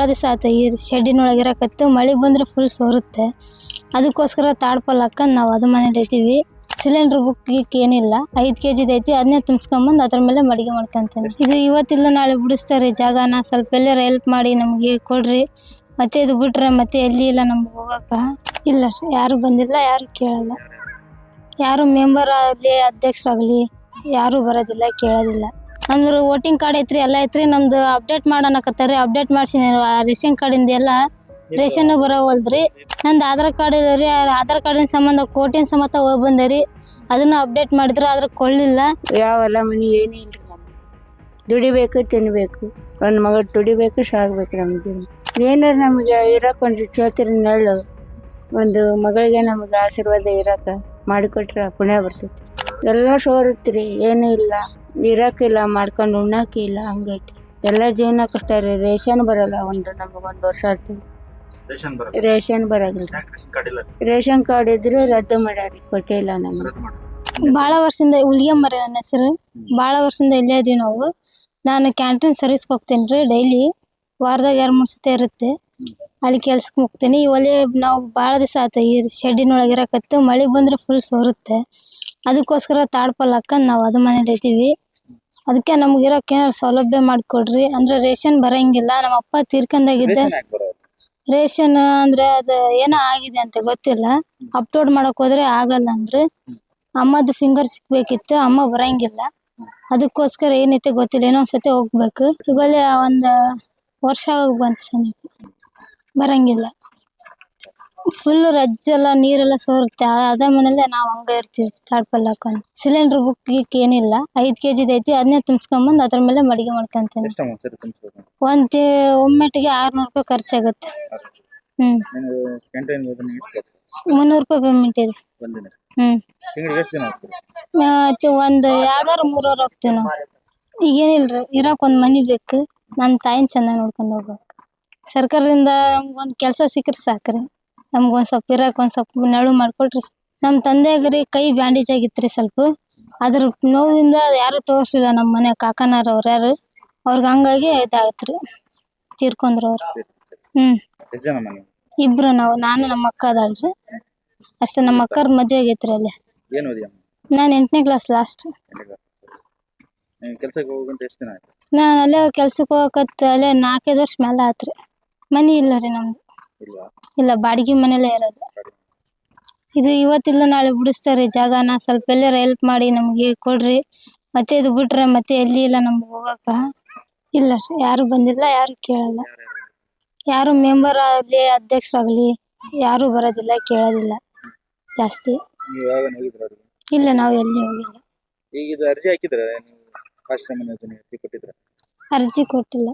ದಿವಸ ಆಯ್ತು ಈ ಶೆಡ್ಡಿನೊಳಗೆ ಇರಕತ್ತು. ಮಳೆ ಬಂದರೆ ಫುಲ್ ಸೋರುತ್ತೆ. ಅದಕ್ಕೋಸ್ಕರ ತಾಡ್ಪಲ್ ಹಾಕೊಂಡು ನಾವು ಅದು ಮನೇಲಿ ಇದ್ದೀವಿ. ಸಿಲಿಂಡ್ರ್ ಬುಕ್ ಏನಿಲ್ಲ, 5 kg ಐತಿ. ಅದನ್ನೇ ತುಂಬಿಸ್ಕೊಂಬಂದು ಅದ್ರ ಮೇಲೆ ಅಡುಗೆ ಮಾಡ್ಕೊಂತೇನೆ. ಇದು ಇವತ್ತಿಲ್ಲ ನಾಳೆ ಬಿಡಿಸ್ತಾರೆ ಜಾಗನ. ಸ್ವಲ್ಪ ಎಲ್ಲಾರ ಹೆಲ್ಪ್ ಮಾಡಿ ನಮಗೆ ಕೊಡ್ರಿ. ಮತ್ತೆ ಇದು ಬಿಟ್ರೆ ಮತ್ತೆ ಎಲ್ಲಿ ಇಲ್ಲ ನಮ್ಗೆ ಹೋಗಕ್ಕೆ. ಇಲ್ಲ ಯಾರು ಬಂದಿಲ್ಲ, ಯಾರು ಕೇಳಲ್ಲ. ಯಾರು ಮೆಂಬರ್ ಆಗಲಿ ಅಧ್ಯಕ್ಷರಾಗಲಿ ಯಾರೂ ಬರೋದಿಲ್ಲ, ಕೇಳೋದಿಲ್ಲ. ನಮ್ದು ವೋಟಿಂಗ್ ಕಾರ್ಡ್ ಐತ್ರಿ, ಎಲ್ಲ ಐತ್ರಿ. ನಮ್ದು ಅಪ್ಡೇಟ್ ಮಾಡೋಣಕತ್ತಾರೆ. ಅಪ್ಡೇಟ್ ಮಾಡ್ಸಿನಿ. ರೇಷನ್ ಕಾರ್ಡಿಂದ ಎಲ್ಲ ರೇಷನ್ ಬರೋವಲ್ದ್ರಿ. ನಂದು ಆಧಾರ್ ಕಾರ್ಡ್ ಇಲ್ಲ ರೀ. ಆಧಾರ್ ಕಾರ್ಡಿನ ಸಂಬಂಧ ಕೋರ್ಟಿನ ಸಮೇತ ಹೋಗಿ ಬಂದೆ ರೀ. ಅದನ್ನು ಅಪ್ಡೇಟ್ ಮಾಡಿದ್ರು, ಆದ್ರೆ ಕೊಳ್ಳಿಲ್ಲ. ಯಾವೆಲ್ಲ ಮನೆ ಏನೂ ಇಲ್ಲ ರೀ. ನಮ್ಗೆ ದುಡಿಬೇಕು, ತಿನ್ನಬೇಕು. ಒಂದು ಮಗಳು ದುಡಿಬೇಕು, ಸಾಗಬೇಕು. ನಮ್ಮ ಜೀವನ ಏನಾರು ನಮಗೆ ಇರೋಕೆ ಒಂದು ಚೋತಿರ ನೆರಳು, ಒಂದು ಮಗಳಿಗೆ ನಮಗೆ ಆಶೀರ್ವಾದ ಇರೋಕೆ ಮಾಡಿಕೊಟ್ರೆ ಪುಣ್ಯ ಬರ್ತೈತಿ. ಎಲ್ಲ ಸೋರುತ್ತೀರಿ, ಏನೂ ಇಲ್ಲ, ಇರೋಕ್ಕಿಲ್ಲ, ಮಾಡ್ಕೊಂಡು ಉಣ್ಣೋಕ್ಕಿಲ್ಲ. ಹಂಗೈತಿ ಎಲ್ಲ ಜೀವನ ಕಷ್ಟ ರೀ. ರೇಷನ್ ಬರೋಲ್ಲ. ನಮಗೆ 1 ವರ್ಷ ಆಗ್ತದೆ ರೇಷನ್ ಬರೋದಿಲ್ಲ. ರೇಷನ್ ಕಾರ್ಡ್ ಇದ್ರೆ ರದ್ದು ಮಾಡ್ಯಾರಿ, ಕೊಟ್ಟೇ ಇಲ್ಲ ನಮಗೆ. ಭಾಳ ವರ್ಷದಿಂದ ಹುಲಿಗೆಮ್ಮರಿ ನನ್ನ ಹೆಸರು. ಭಾಳ ವರ್ಷದಿಂದ ಇಲ್ಲೇ ಇದೀವಿ ನಾವು. ನಾನು ಕ್ಯಾಂಟೀನ್ ಸರ್ವಿಸ್ಗೆ ಹೋಗ್ತೀನಿ ರೀ. ಡೈಲಿ ವಾರದಾಗ 2-3 ಸತಿ ಇರುತ್ತೆ. ಅಲ್ಲಿ ಕೆಲ್ಸಕ್ಕೆ ಹೋಗ್ತೀನಿ. ಒಲೆ ನಾವು ಭಾಳ ದಿವಸ ಆಯ್ತು ಈ ಶೆಡ್ಡಿನೊಳಗೆ ಇರಕತ್ತು. ಮಳೆ ಬಂದರೆ ಫುಲ್ ಸೋರುತ್ತೆ. ಅದಕ್ಕೋಸ್ಕರ ತಾಡ್ಪಲ್ ಹಾಕೊಂಡು ನಾವು ಅದು ಮನೇಲಿ ಇದ್ದೀವಿ. ಅದಕ್ಕೆ ನಮ್ಗೆ ಇರೋಕೆ ಏನಾರು ಸೌಲಭ್ಯ ಮಾಡಿಕೊಡ್ರಿ. ಅಂದರೆ ರೇಷನ್ ಬರೋಂಗಿಲ್ಲ. ನಮ್ಮ ಅಪ್ಪ ತೀರ್ಕೊಂಡಾಗಿದ್ದೆ. ರೇಷನ್ ಅಂದರೆ ಅದು ಏನೋ ಆಗಿದೆ ಅಂತ ಗೊತ್ತಿಲ್ಲ. ಅಪ್ಲೋಡ್ ಮಾಡೋಕೆ ಹೋದ್ರೆ ಆಗಲ್ಲ ಅಂದ್ರೆ. ಅಮ್ಮದು ಫಿಂಗರ್ ಸಿಕ್ಬೇಕಿತ್ತು, ಅಮ್ಮ ಬರೋಂಗಿಲ್ಲ. ಅದಕ್ಕೋಸ್ಕರ ಏನೈತೆ ಗೊತ್ತಿಲ್ಲ. ಏನೋ ಒಂದು ಸತಿ ಹೋಗ್ಬೇಕು. ಈಗಲೇ 1 ವರ್ಷ ಆಗಿ ಬಂತು ಸನಿಕ ಬರೋಂಗಿಲ್ಲ. ಫುಲ್ ರಜ್ಜೆಲ್ಲ ನೀರೆಲ್ಲ ಸೋರುತ್ತೆ. ಅದೇ ಮನೇಲೆ ನಾವು ಹಂಗೆ ಇರ್ತೀವಿ ತಾಡ್ಪಲ್ ಹಾಕೊಂಡು. ಸಿಲಿಂಡ್ರ್ ಬುಕ್ ಏನಿಲ್ಲ, 5 kg ಐತಿ. ಅದನ್ನೇ ತುಂಬಿಸ್ಕೊಂಬಂದು ಅದ್ರ ಮೇಲೆ ಅಡುಗೆ ಮಾಡ್ಕೊಂತೇನೆ. ಒಮ್ಮೆಟ್ಟಿಗೆ 600 ರೂಪಾಯಿ ಖರ್ಚಾಗುತ್ತೆ. 300 ರೂಪಾಯಿ ಪೇಮೆಂಟ್ ಇದೆ. ಒಂದು 2 ವಾರ 3 ವಾರ ಹೋಗ್ತೀವಿ ನಾವು. ಈಗೇನಿಲ್ರಿ, ಇರೋಕೆ ಒಂದು ಮನೆ ಬೇಕು. ನಮ್ಮ ತಾಯಿನ ಚೆನ್ನಾಗಿ ನೋಡ್ಕೊಂಡು ಹೋಗ್ಬೇಕು. ಸರ್ಕಾರದಿಂದ ನಮ್ಗೊಂದು ಕೆಲಸ ಸಿಕ್ಕರೆ ಸಾಕ್ರಿ. ನಮ್ಗೊಂದು ಸ್ವಲ್ಪ ಇರೋಕೆ ಒಂದು ಸ್ವಲ್ಪ ನೆರಳು ಮಾಡಿಕೊಟ್ರಿ. ನಮ್ಮ ತಂದೆಗೆ ಕೈ ಬ್ಯಾಂಡೇಜ್ ಆಗಿತ್ತು ರೀ ಸ್ವಲ್ಪ. ಅದ್ರ ನೋವಿಂದ ಯಾರೂ ತೋರಿಸಲಿಲ್ಲ ನಮ್ಮ ಮನೆ ಕಾಕನಾರು ಅವ್ರು ಯಾರು. ಅವ್ರಿಗೆ ಹಂಗಾಗಿ ಇದಾಗತ್ತೆ ರೀ, ತೀರ್ಕೊಂಡ್ರು ಅವ್ರು. ಇಬ್ರು ನಾವು, ನಾನು ನಮ್ಮ ಅಕ್ಕ ಅದಾಳ್ರಿ ಅಷ್ಟೇ. ನಮ್ಮ ಅಕ್ಕರ್ದು ಮದುವೆ ಆಗೈತ್ರಿ ಅಲ್ಲೇ. ನಾನು 8ನೇ ಕ್ಲಾಸ್ ಲಾಸ್ಟ್. ನಾನು ಅಲ್ಲೇ ಕೆಲ್ಸಕ್ಕೆ ಹೋಗಕತ್ತ ಅಲ್ಲೇ 4-5 ವರ್ಷ ಮೇಲೆ ಆತ್ರಿ. ಮನೆ ಇಲ್ಲ ರೀ ನಮ್ದು. ಇಲ್ಲ, ಬಾಡಿಗೆ ಮನೇಲೇ ಇರೋದು. ಇದು ಇವತ್ತಿಲ್ಲ ನಾಳೆ ಬಿಡಿಸ್ತಾರೆ ಜಾಗನ. ಸ್ವಲ್ಪ ಎಲ್ಲಾರ ಹೆಲ್ಪ್ ಮಾಡಿ ನಮಗೆ ಕೊಡ್ರಿ. ಮತ್ತೆ ಇದು ಬಿಟ್ರೆ ಮತ್ತೆ ಎಲ್ಲಿ ಇಲ್ಲ ನಮ್ಗೆ ಹೋಗಕ್ಕೆ. ಇಲ್ಲ ಯಾರು ಬಂದಿಲ್ಲ, ಯಾರು ಕೇಳಲ್ಲ. ಯಾರು ಮೆಂಬರ್ ಆಗಲಿ ಅಧ್ಯಕ್ಷರಾಗಲಿ ಯಾರೂ ಬರೋದಿಲ್ಲ, ಕೇಳೋದಿಲ್ಲ ಜಾಸ್ತಿ. ಇಲ್ಲ, ನಾವು ಎಲ್ಲಿ ಹೋಗಿಲ್ಲ. ಅರ್ಜಿ ಕೊಟ್ಟಿಲ್ಲ.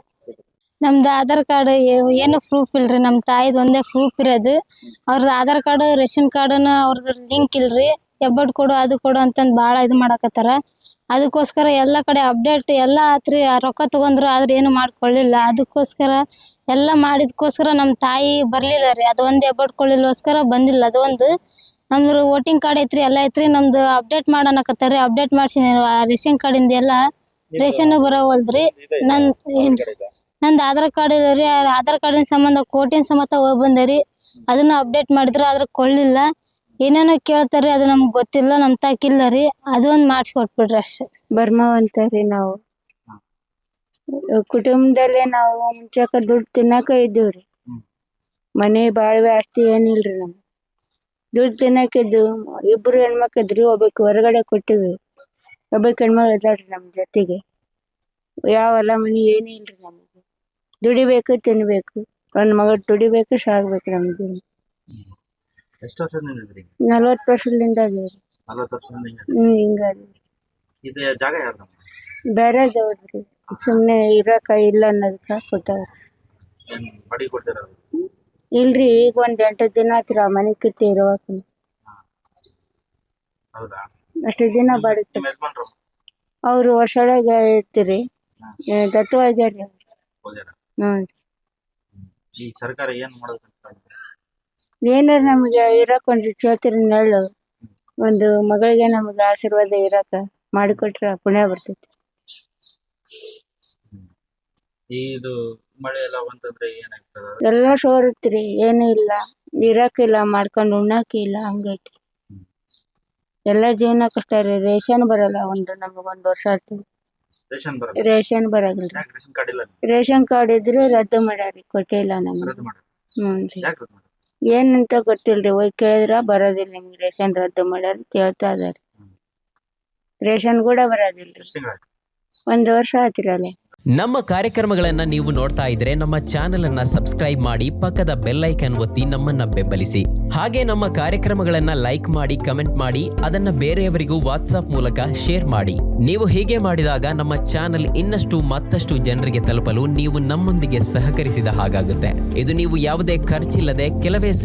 ನಮ್ದು ಆಧಾರ್ ಕಾರ್ಡ್ ಏನು ಪ್ರೂಫ್ ಇಲ್ರಿ. ನಮ್ಮ ತಾಯಿದು ಒಂದೇ ಪ್ರೂಫ್ ಇರೋದು. ಅವ್ರದ್ದು ಆಧಾರ್ ಕಾರ್ಡ್, ರೇಷನ್ ಕಾರ್ಡನ್ನ ಅವ್ರದ್ದು ಲಿಂಕ್ ಇಲ್ರಿ. ಎಬ್ಬಟ್ಟು ಕೊಡು, ಅದು ಕೊಡು ಅಂತಂದು ಭಾಳ ಇದು ಮಾಡಕತ್ತಾರ. ಅದಕ್ಕೋಸ್ಕರ ಎಲ್ಲ ಕಡೆ ಅಪ್ಡೇಟ್ ಎಲ್ಲ ಆತ್ರಿ. ರೊಕ್ಕ ತೊಗೊಂಡ್ರು, ಆದ್ರೆ ಏನು ಮಾಡ್ಕೊಳ್ಳಿಲ್ಲ. ಅದಕ್ಕೋಸ್ಕರ ಎಲ್ಲ ಮಾಡಿದ್ಕೋಸ್ಕರ ನಮ್ಮ ತಾಯಿ ಬರಲಿಲ್ಲ ರೀ. ಅದು ಒಂದು ಎಬ್ಬಟ್ಟು ಕೊಳ್ಳಿಗೋಸ್ಕರ ಬಂದಿಲ್ಲ. ಅದು ಒಂದು ನಮ್ದು ವೋಟಿಂಗ್ ಕಾರ್ಡ್ ಐತ್ರಿ, ಎಲ್ಲ ಐತ್ರಿ. ನಮ್ದು ಅಪ್ಡೇಟ್ ಮಾಡೋಣಕತ್ತಾರೆ. ಅಪ್ಡೇಟ್ ಮಾಡ್ಸಿನಿ. ರೇಷನ್ ಕಾರ್ಡಿಂದ ಎಲ್ಲ ರೇಷನ್ ಬರೋವಲ್ದ್ರಿ. ನಂದು ಆಧಾರ್ ಕಾರ್ಡ್ ಇಲ್ಲ ರೀ. ಆಧಾರ್ ಕಾರ್ಡಿನ ಸಂಬಂಧ ಕೋರ್ಟಿನ ಸಮೇತ ಹೋಗಿ ಬಂದೆ ರೀ. ಅದನ್ನು ಅಪ್ಡೇಟ್ ಮಾಡಿದ್ರು, ಆದ್ರೆ ಕೊಳ್ಳಿಲ್ಲ. ಏನೇನೋ ಕೇಳ್ತಾರೆ, ಅದು ನಮ್ಗೆ ಗೊತ್ತಿಲ್ಲ. ನಮ್ಮ ತಾಕಿಲ್ಲ ರೀ. ಅದು ಒಂದು ಮಾಡಿಸ್ಕೊಟ್ಬಿಡ್ರಿ ಅಷ್ಟೇ. ಬರ್ಮವಂತ ರೀ ನಾವು. ಕುಟುಂಬದಲ್ಲೇ ನಾವು ಮುಂಚೆಕ ದುಡ್ಡು ತಿನ್ನಕ ಇದ್ದೀವ್ರಿ. ಮನೆ ಬಾಳ್ವೆ ಆಸ್ತಿ ಏನಿಲ್ರಿ. ನಮ್ಗೆ ದುಡ್ಡು ತಿನ್ನಕಿದ್ದು 2 ಹೆಣ್ಮಕ್ಳು ಇದ್ರಿ. ಒಬ್ಬಕ್ಕೆ ಹೊರಗಡೆ ಕೊಟ್ಟಿವಿ. ಒಬ್ಬಕ್ಕೆ ಹೆಣ್ಮಕ್ಳು ಇದ್ದಾಳ್ರಿ ನಮ್ಮ ಜೊತೆಗೆ. ಯಾವೆಲ್ಲ ಮನೆ ಏನೂ ಇಲ್ರಿ. ನಮಗೆ ದುಡಿಬೇಕು, ತಿನ್ನಬೇಕು. ಒಂದು ಮಗಳು ದುಡಿಬೇಕು, ಸಾಗಬೇಕು. ನಮ್ಮ ಜೀವನ 40 ವರ್ಷದಿಂದ ಅದೀವ್ರಿ. ಹಿಂಗಾಗಿ ಬೇರೆ ದೌಡ್ರಿ. ಸುಮ್ಮನೆ ಇರೋಕ ಇಲ್ಲ ಅನ್ನೋದಕ್ಕೆ ಕೊಟ್ಟವ್ರಿ. ಇಲ್ರಿ, ಈಗ ಒಂದು 8 ದಿನ ಆತ್ರಿ ಆ ಮನೆ ಕಿತ್ತಿ ಇರೋಕೆ. ಅಷ್ಟು ದಿನ ಬಾಡಿಗೆ ಅವರು ಹೊಸಳಾಗ ಇರ್ತೀರಿ. ದತ್ತವಾಗ್ಯಾರ್ರಿ ಅವ್ರು. ಏನಾರು ನಮಗೆ ಇರೋಕೆ ಒಂದು ಚೋತಿರ ನೆರಳು, ಒಂದು ಮಗಳಿಗೆ ನಮಗೆ ಆಶೀರ್ವಾದ ಇರೋಕೆ ಮಾಡಿಕೊಟ್ರೆ ಪುಣ್ಯ ಬರ್ತೈತಿ. ಇದು ಮಳೆ ಎಲ್ಲ ಬಂತಂದ್ರೆ ಏನಾಗ್ತದ? ಎಲ್ಲ ಸೋರುತ್ರಿ, ಏನೂ ಇಲ್ಲ, ಇರಾಕಿಲ್ಲ, ಮಾಡ್ಕೊಂಡು ಉಣ್ಣಾಕಿಲ್ಲ, ಹಂಗೈತಿ. ಎಲ್ಲ ಜೀವನ ಕಷ್ಟ ರೀ. ರೇಷನ್ ಬರಲ್ಲ, ನಮಗೊಂದು ವರ್ಷ ಆಯ್ತು ರೇಷನ್ ಬರಲ್ಲ? ರೇಷನ್ ಬರೋದಿಲ್ಲ. ಯಾಕೆ ರೇಷನ್ ಕಾರ್ಡ್ ಇಲ್ಲ? ರೇಷನ್ ಕಾರ್ಡ್ ಇದ್ರೆ ರದ್ದು ಮಾಡ್ಯಾರಿ, ಕೊಟ್ಟಿಲ್ಲ ನಮ್ಗೆ. ರದ್ದು ಮಾಡಿ. ಹ್ಞೂ ರೀ. ಯಾಕೆ ರದ್ದು ಮಾಡಿ? ಏನಂತ ಗೊತ್ತಿಲ್ರಿ, ಹೋಗಿ ಕೇಳಿದ್ರ ಬರೋದಿಲ್ಲ ನಿಮ್ಗೆ ರೇಷನ್ ರದ್ದು ಮಾಡ್ಯಾರ ಅಂತ ಹೇಳ್ತಾ ಇದಾರೆ. ರೇಷನ್ ಕೂಡ ಬರೋದಿಲ್ರಿ. ಎಷ್ಟು ತಿಂಗಳಾಯ್ತು? 1 ವರ್ಷ ಆತಿರಲ್ಲ. ನಮ್ಮ ಕಾರ್ಯಕ್ರಮಗಳನ್ನ ನೀವು ನೋಡ್ತಾ ಇದ್ರೆ ನಮ್ಮ ಚಾನೆಲ್ ಅನ್ನ ಸಬ್ಸ್ಕ್ರೈಬ್ ಮಾಡಿ ಪಕ್ಕದ ಬೆಲ್ ಐಕಾನ್ ಒತ್ತಿ ನಮ್ಮನ್ನ ಬೆಂಬಲಿಸಿ. ಹಾಗೆ ನಮ್ಮ ಕಾರ್ಯಕ್ರಮಗಳನ್ನ ಲೈಕ್ ಮಾಡಿ, ಕಮೆಂಟ್ ಮಾಡಿ, ಅದನ್ನ ಬೇರೆಯವರಿಗೂ ವಾಟ್ಸ್ಆಪ್ ಮೂಲಕ ಶೇರ್ ಮಾಡಿ. ನೀವು ಹೀಗೆ ಮಾಡಿದಾಗ ನಮ್ಮ ಚಾನೆಲ್ ಇನ್ನಷ್ಟು ಮತ್ತಷ್ಟು ಜನರಿಗೆ ತಲುಪಲು ನೀವು ನಮ್ಮೊಂದಿಗೆ ಸಹಕರಿಸಿದ ಹಾಗಾಗುತ್ತೆ. ಇದು ನೀವು ಯಾವುದೇ ಖರ್ಚಿಲ್ಲದೆ ಕೆಲವೇ